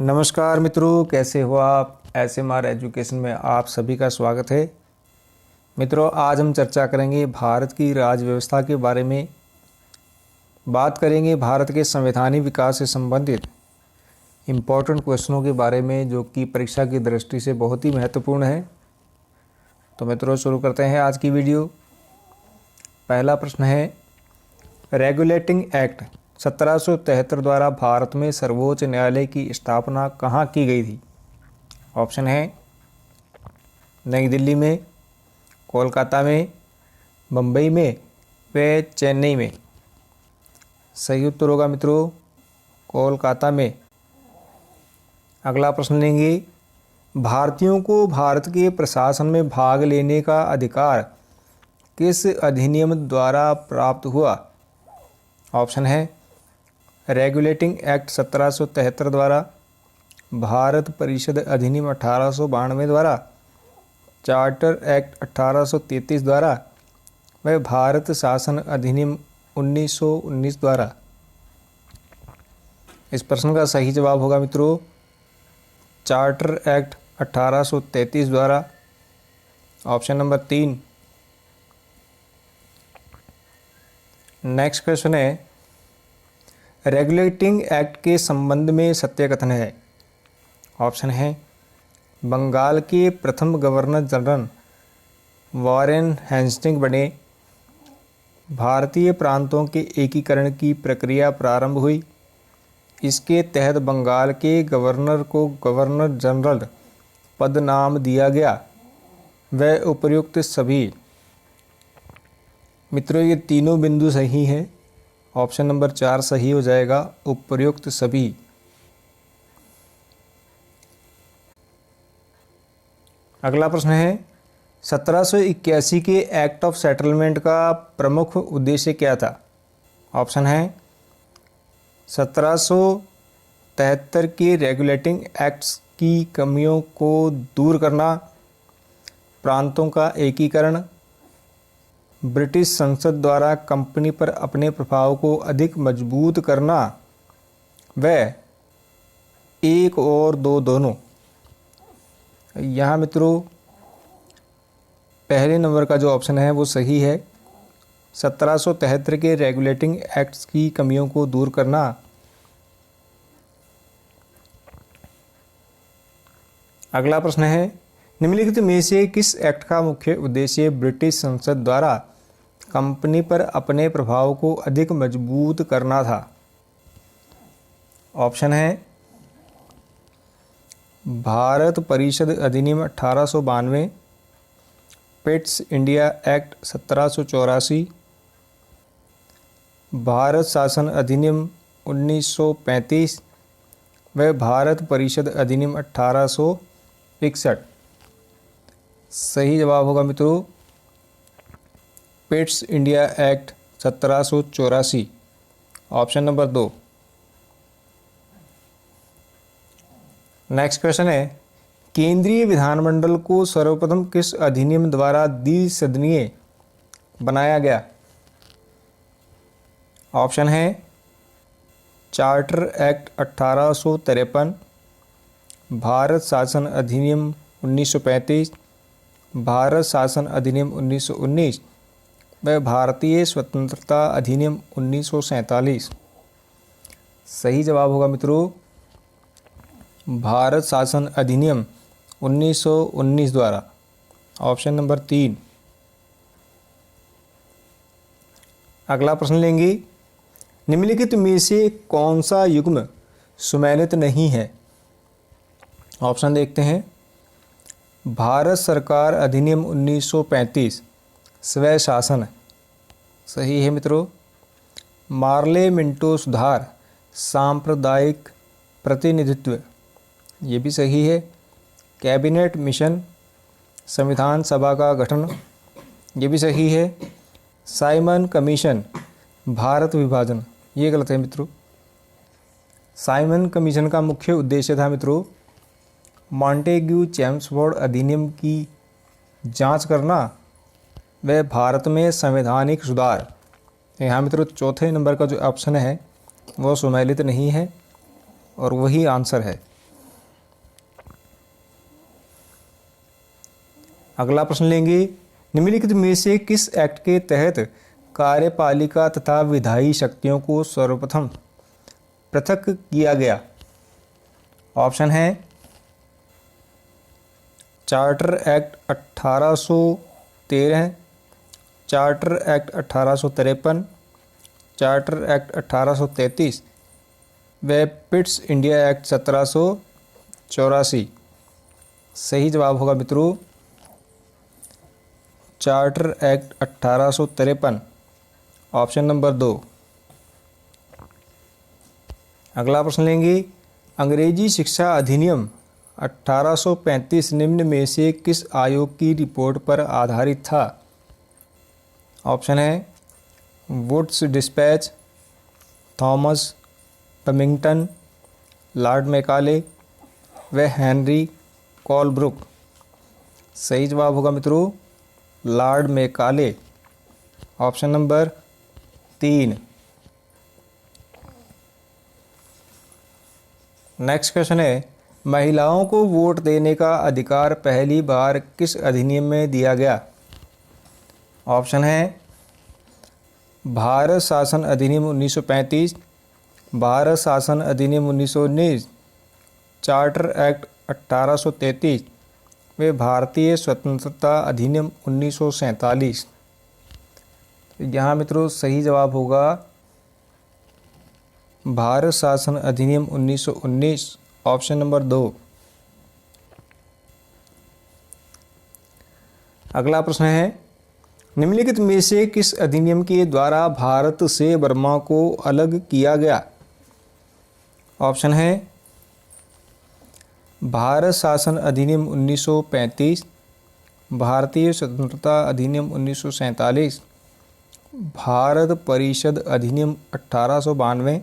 नमस्कार मित्रों, कैसे हो आप। SMR एजुकेशन में आप सभी का स्वागत है। मित्रों, आज हम चर्चा करेंगे भारत की राज्य व्यवस्था के बारे में। बात करेंगे भारत के संवैधानिक विकास से संबंधित इम्पोर्टेंट क्वेश्चनों के बारे में, जो कि परीक्षा की दृष्टि से बहुत ही महत्वपूर्ण है। तो मित्रों, शुरू करते हैं आज की वीडियो। पहला प्रश्न है, रेगुलेटिंग एक्ट 1773 द्वारा भारत में सर्वोच्च न्यायालय की स्थापना कहाँ की गई थी। ऑप्शन है नई दिल्ली में, कोलकाता में, मुंबई में व चेन्नई में। सही उत्तर होगा मित्रों कोलकाता में। अगला प्रश्न लेंगे, भारतीयों को भारत के प्रशासन में भाग लेने का अधिकार किस अधिनियम द्वारा प्राप्त हुआ। ऑप्शन है रेगुलेटिंग एक्ट 1773 द्वारा, भारत परिषद अधिनियम 1892 द्वारा, चार्टर एक्ट 1833 द्वारा व भारत शासन अधिनियम 1919 द्वारा। इस प्रश्न का सही जवाब होगा मित्रों चार्टर एक्ट 1833 द्वारा। Option number 3। नेक्स्ट क्वेश्चन है, रेगुलेटिंग एक्ट के संबंध में सत्य कथन है। ऑप्शन है बंगाल के प्रथम गवर्नर जनरल वॉरेन हेस्टिंग्स बने, भारतीय प्रांतों के एकीकरण की प्रक्रिया प्रारंभ हुई, इसके तहत बंगाल के गवर्नर को गवर्नर जनरल पद नाम दिया गया, व उपर्युक्त सभी। मित्रों, ये तीनों बिंदु सही हैं। ऑप्शन नंबर 4 सही हो जाएगा, उपर्युक्त सभी। अगला प्रश्न है, 1781 के एक्ट ऑफ सेटलमेंट का प्रमुख उद्देश्य क्या था। ऑप्शन है 1773 के रेगुलेटिंग एक्ट्स की कमियों को दूर करना, प्रांतों का एकीकरण, ब्रिटिश संसद द्वारा कंपनी पर अपने प्रभाव को अधिक मजबूत करना, व 1 और 2 दोनों। यहाँ मित्रों पहले नंबर का जो ऑप्शन है वो सही है। 1773 के रेगुलेटिंग एक्ट्स की कमियों को दूर करना। अगला प्रश्न है, निम्नलिखित में से किस एक्ट का मुख्य उद्देश्य ब्रिटिश संसद द्वारा कंपनी पर अपने प्रभाव को अधिक मजबूत करना था। ऑप्शन है भारत परिषद अधिनियम 1892, पिट्स इंडिया एक्ट 1784, भारत शासन अधिनियम 1935 व भारत परिषद अधिनियम 1861। सही जवाब होगा मित्रों Pitt's India act 1784। Option number 2। Next question है, केंद्रीय विधानमंडल को सर्वप्रथम किस अधिनियम द्वारा द्विसदनीय बनाया गया। ऑप्शन है चार्टर एक्ट 1853, भारत शासन अधिनियम 1935, भारत शासन अधिनियम 1919 व भारतीय स्वतंत्रता अधिनियम 1947। सही जवाब होगा मित्रों भारत शासन अधिनियम 1919 द्वारा। Option number 3। अगला प्रश्न लेंगे, निम्नलिखित में से कौन सा युग्म सुमेलित नहीं है। ऑप्शन देखते हैं, भारत सरकार अधिनियम 1935 स्वै शासन। सही है मित्रों। मार्ले मिंटो सुधार सांप्रदायिक प्रतिनिधित्व, ये भी सही है। कैबिनेट मिशन संविधान सभा का गठन, ये भी सही है। साइमन कमीशन भारत विभाजन, ये गलत है मित्रों। साइमन कमीशन का मुख्य उद्देश्य था मित्रों मॉन्टेग्यू चेम्सफोर्ड अधिनियम की जांच करना व भारत में संवैधानिक सुधार। यहाँ मित्रों चौथे नंबर का जो ऑप्शन है वो सुमेलित नहीं है और वही आंसर है। अगला प्रश्न लेंगे, निम्नलिखित में से किस एक्ट के तहत कार्यपालिका तथा विधायी शक्तियों को सर्वप्रथम पृथक किया गया? ऑप्शन है charter act 1813, charter act 1853, charter act 1833 व पिट्स इंडिया एक्ट 1784। सही जवाब होगा मित्रों चार्टर एक्ट 1853, ऑप्शन नंबर 2। अगला प्रश्न लेंगे, अंग्रेजी शिक्षा अधिनियम 1835 निम्न में से किस आयोग की रिपोर्ट पर आधारित था? ऑप्शन है Wood's dispatch, Thomas Babington, Lord Macaulay व हेनरी कोलब्रुक। सही जवाब होगा मित्रों Lord Macaulay, option number 3। Next question है, महिलाओं को वोट देने का अधिकार पहली बार किस अधिनियम में दिया गया? ऑप्शन है भारत शासन अधिनियम 1935, भारत शासन अधिनियम 1919, चार्टर एक्ट 1833 व भारतीय स्वतंत्रता अधिनियम 1947। यहाँ मित्रों सही जवाब होगा भारत शासन अधिनियम 1919, ऑप्शन नंबर 2। अगला प्रश्न है, निम्नलिखित में से किस अधिनियम के द्वारा भारत से बर्मा को अलग किया गया? ऑप्शन है भारत शासन अधिनियम 1935, भारतीय स्वतंत्रता अधिनियम 1947, भारत परिषद अधिनियम 1892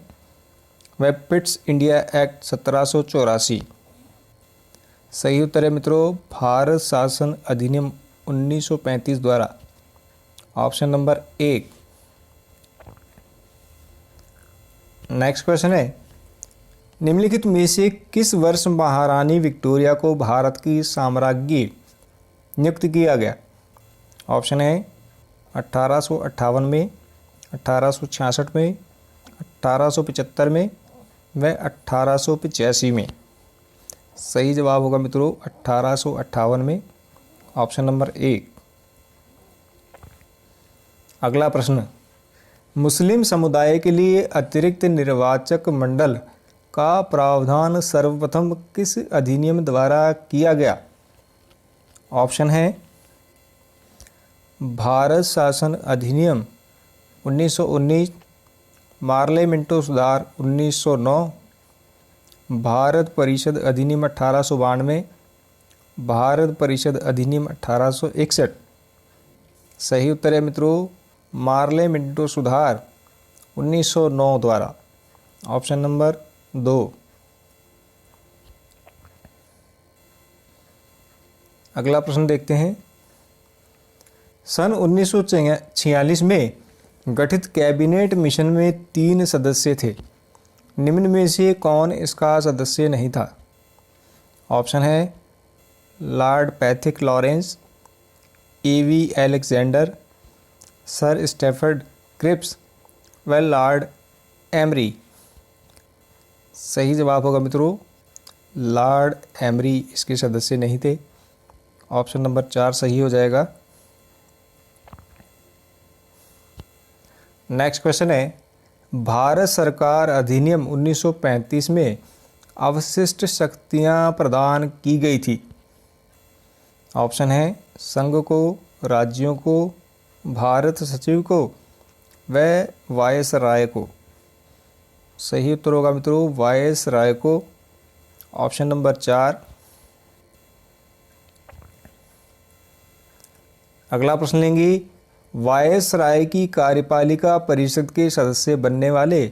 व पिट्स इंडिया एक्ट 1784। सही उत्तर है मित्रों भारत शासन अधिनियम 1935 द्वारा, ऑप्शन नंबर 1। नेक्स्ट क्वेश्चन है, निम्नलिखित में से किस वर्ष महारानी विक्टोरिया को भारत की साम्राज्ञी नियुक्त किया गया? ऑप्शन है 1858 में, 1866 में, 1875 में व 1885 में। सही जवाब होगा मित्रों 1858 में, ऑप्शन नंबर 1। अगला प्रश्न, मुस्लिम समुदाय के लिए अतिरिक्त निर्वाचक मंडल का प्रावधान सर्वप्रथम किस अधिनियम द्वारा किया गया? ऑप्शन है भारत शासन अधिनियम 1919, मार्ले मिंटो सुधार 1909, भारत परिषद अधिनियम 1892, भारत परिषद अधिनियम 1861। सही उत्तर है मित्रों मार्ले मिंटो सुधार 1909 द्वारा, ऑप्शन नंबर 2। अगला प्रश्न देखते हैं, सन 1946 में गठित कैबिनेट मिशन में 3 सदस्य थे, निम्न में से कौन इसका सदस्य नहीं था? ऑप्शन है Lord Pethick Lawrence, A.V. Alexander, sir Stafford Cripps व लॉर्ड एमरी। सही जवाब होगा मित्रों लॉर्ड एमरी इसके सदस्य नहीं थे, ऑप्शन नंबर 4 सही हो जाएगा। नेक्स्ट क्वेश्चन है, भारत सरकार अधिनियम 1935 में अवशिष्ट शक्तियां प्रदान की गई थी। ऑप्शन है संघ को, राज्यों को, भारत सचिव को व वायसराय को। सही उत्तर होगा मित्रों वायसराय को, ऑप्शन नंबर 4। अगला प्रश्न लेंगे, वायसराय की कार्यपालिका परिषद के सदस्य बनने वाले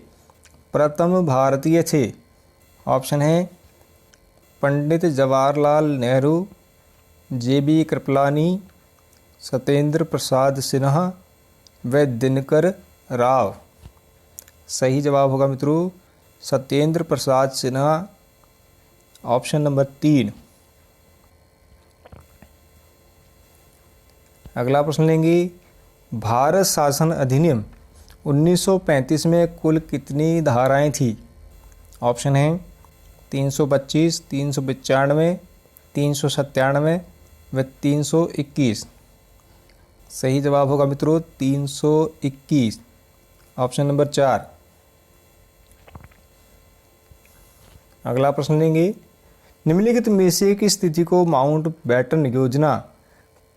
प्रथम भारतीय थे। ऑप्शन है पंडित जवाहरलाल नेहरू, J.B. कृपलानी, सत्येंद्र प्रसाद सिन्हा व दिनकर राव। सही जवाब होगा मित्रों सत्येंद्र प्रसाद सिन्हा, ऑप्शन नंबर 3। अगला प्रश्न लेंगे, भारत शासन अधिनियम 1935 में कुल कितनी धाराएं थी? ऑप्शन है 325, 395, 397 व 321। सही जवाब होगा मित्रों 321, ऑप्शन नंबर 4। अगला प्रश्न लेंगे, निम्नलिखित में से किस स्थिति को माउंट बैटन योजना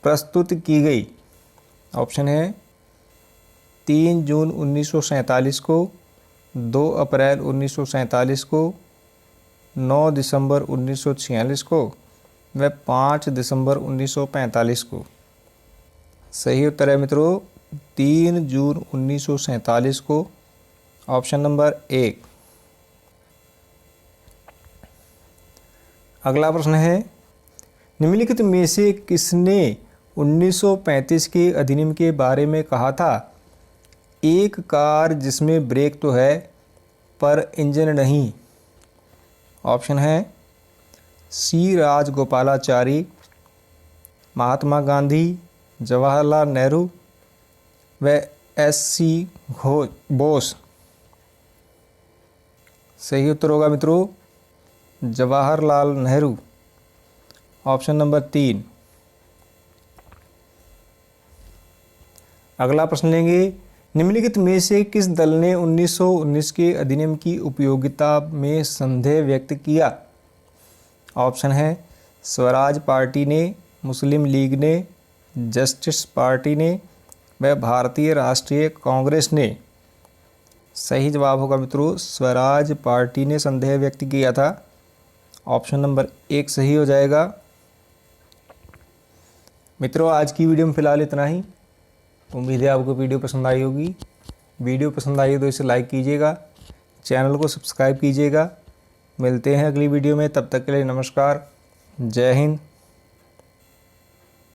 प्रस्तुत की गई? ऑप्शन है 3 जून 1947 को, 2 अप्रैल 1947 को, 9 दिसंबर 1946 को व 5 दिसंबर 1945 को। सही उत्तर है मित्रों 3 जून 1947 को, ऑप्शन नंबर 1। अगला प्रश्न है, निम्नलिखित में से किसने 1935 के अधिनियम के बारे में कहा था, एक कार जिसमें ब्रेक तो है पर इंजन नहीं? ऑप्शन है सी राजगोपालाचारी, महात्मा गांधी, जवाहरलाल नेहरू व एस.सी. बोस। सही उत्तर होगा मित्रों जवाहरलाल नेहरू, ऑप्शन नंबर 3। अगला प्रश्न लेंगे, निम्नलिखित में से किस दल ने 1919 के अधिनियम की उपयोगिता में संदेह व्यक्त किया? ऑप्शन है स्वराज पार्टी ने, मुस्लिम लीग ने, जस्टिस पार्टी ने व भारतीय राष्ट्रीय कांग्रेस ने। सही जवाब होगा मित्रों स्वराज पार्टी ने संदेह व्यक्त किया था, ऑप्शन नंबर 1 सही हो जाएगा। मित्रों आज की वीडियो में फिलहाल इतना ही। उम्मीद है आपको वीडियो पसंद आई होगी। वीडियो पसंद आई तो इसे लाइक कीजिएगा, चैनल को सब्सक्राइब कीजिएगा। मिलते हैं अगली वीडियो में, तब तक के लिए नमस्कार, जय हिंद।